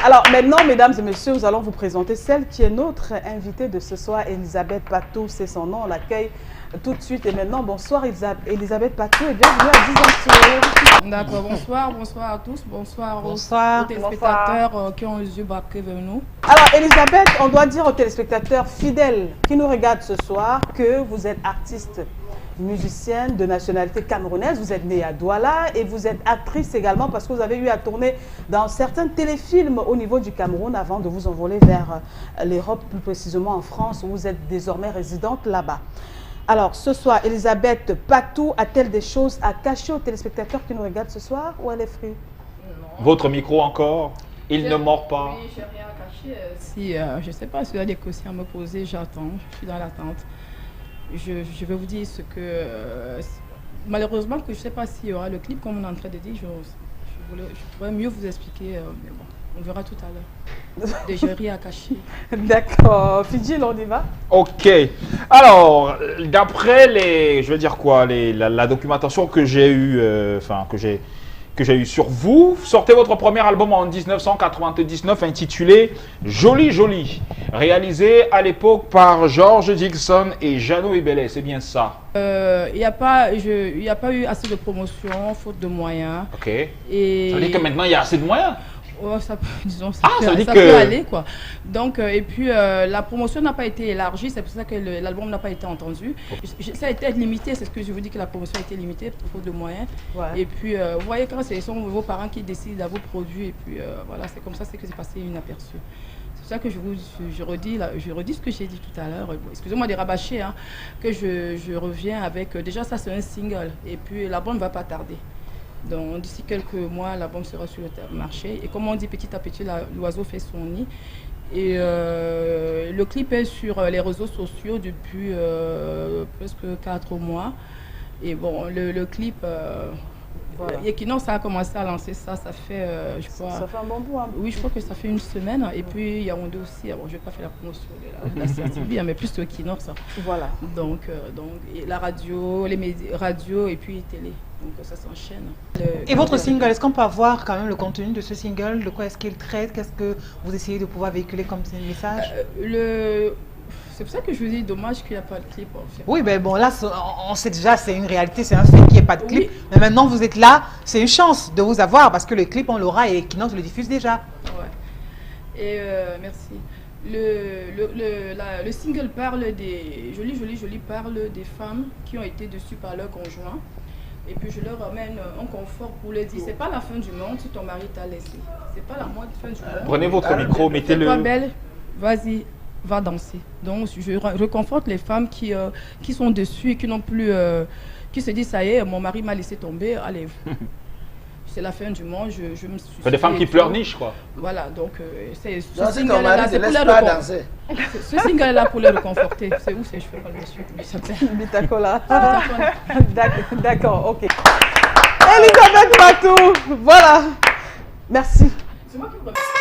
Alors maintenant, mesdames et messieurs, nous allons vous présenter celle qui est notre invitée de ce soir, Elisabeth Patou, c'est son nom, on l'accueille tout de suite. Et maintenant, bonsoir Elisabeth Patou et bienvenue à 10 ans sur. D'accord, bonsoir à tous, bonsoir aux téléspectateurs qui ont les yeux braqués vers nous. Alors Elisabeth, on doit dire aux téléspectateurs fidèles qui nous regardent ce soir que vous êtes artiste musicienne de nationalité camerounaise, vous êtes née à Douala et vous êtes actrice également parce que vous avez eu à tourner dans certains téléfilms au niveau du Cameroun avant de vous envoler vers l'Europe, plus précisément en France où vous êtes désormais résidente là-bas. Alors ce soir, Elisabeth Patou a-t-elle des choses à cacher aux téléspectateurs qui nous regardent ce soir ou elle est free? Votre micro encore? Il ne mord pas. Oui, j'ai rien à cacher. Si, je ne sais pas si vous avez des questions à me poser, j'attends, je suis dans l'attente. Je vais vous dire ce que... malheureusement, que je ne sais pas s'il y aura le clip, comme on est en train de dire, je pourrais mieux vous expliquer, mais bon, on verra tout à l'heure. Déjà rien à cacher. D'accord. Fidji, on y va? Ok. Alors, d'après les... Je vais dire quoi? La documentation que j'ai eue, que j'ai eu sur vous. Sortez votre premier album en 1999 intitulé Joli Joli, réalisé à l'époque par George Dixon et Jeannot Ebele, c'est bien ça? Il n'y a pas eu assez de promotion, faute de moyens. Ok. Et... Ça veut dire que maintenant il y a assez de moyens? Oh, ça, disons, ça, ça veut dire peut aller quoi. Donc, et puis la promotion n'a pas été élargie, c'est pour ça que l'album n'a pas été entendu. Ça a été limité, c'est ce que je vous dis, que la promotion a été limitée pour faute de moyens. Ouais. Et puis, vous voyez, quand ce sont vos parents qui décident à vos produits, et puis voilà, c'est comme ça que c'est passé inaperçu. C'est pour ça que je redis ce que j'ai dit tout à l'heure. Excusez-moi de rabâcher, hein, que je reviens avec. Déjà, ça c'est un single, et puis l'album ne va pas tarder. Donc d'ici quelques mois, l'album sera sur le marché. Et comme on dit, petit à petit, l'oiseau fait son nid. Et le clip est sur les réseaux sociaux depuis presque 4 mois. Et bon, le clip, voilà. Equinox a commencé à lancer ça, ça fait, je crois... Ça fait un bon bout, hein. Oui, je crois que ça fait une semaine. Et puis, il y a Yaoundé aussi. Bon, je vais pas faire la promotion de la CRTV, mais plus Equinox. Voilà. Donc et la radio, les médias, radio et puis télé. Donc ça s'enchaîne. Et votre single, est-ce qu'on peut avoir quand même le contenu de ce single? De quoi est-ce qu'il traite? Qu'est-ce que vous essayez de pouvoir véhiculer comme message? C'est pour ça que je vous dis, dommage qu'il n'y a pas de clip. En fait. Oui, mais bon, là, on sait déjà, c'est une réalité, c'est un fait qu'il n'y ait pas de clip. Oui. Mais maintenant, vous êtes là, c'est une chance de vous avoir parce que le clip, on l'aura et Equinox le diffuse déjà. Ouais. Et merci. Le single parle des... Joli, parle des femmes qui ont été déçues par leur conjoint. Et puis je leur ramène un confort pour leur dire, c'est pas la fin du monde si ton mari t'a laissé. C'est pas la fin du monde. Prenez votre micro, mettez-le... Toi belle, vas-y, va danser. Donc je réconforte les femmes qui sont déçues et qui n'ont plus... qui se disent, ça y est, mon mari m'a laissé tomber, allez. C'est la fin du monde, je me suis... C'est des femmes qui pleurnichent, quoi. Voilà, donc ce single-là, c'est pour leur danser. Ce single-là pour leur réconforter. C'est où ces cheveux, monsieur? Bitacola. D'accord, ok. Elisabeth Patou, voilà. Merci. C'est moi qui vous remercie.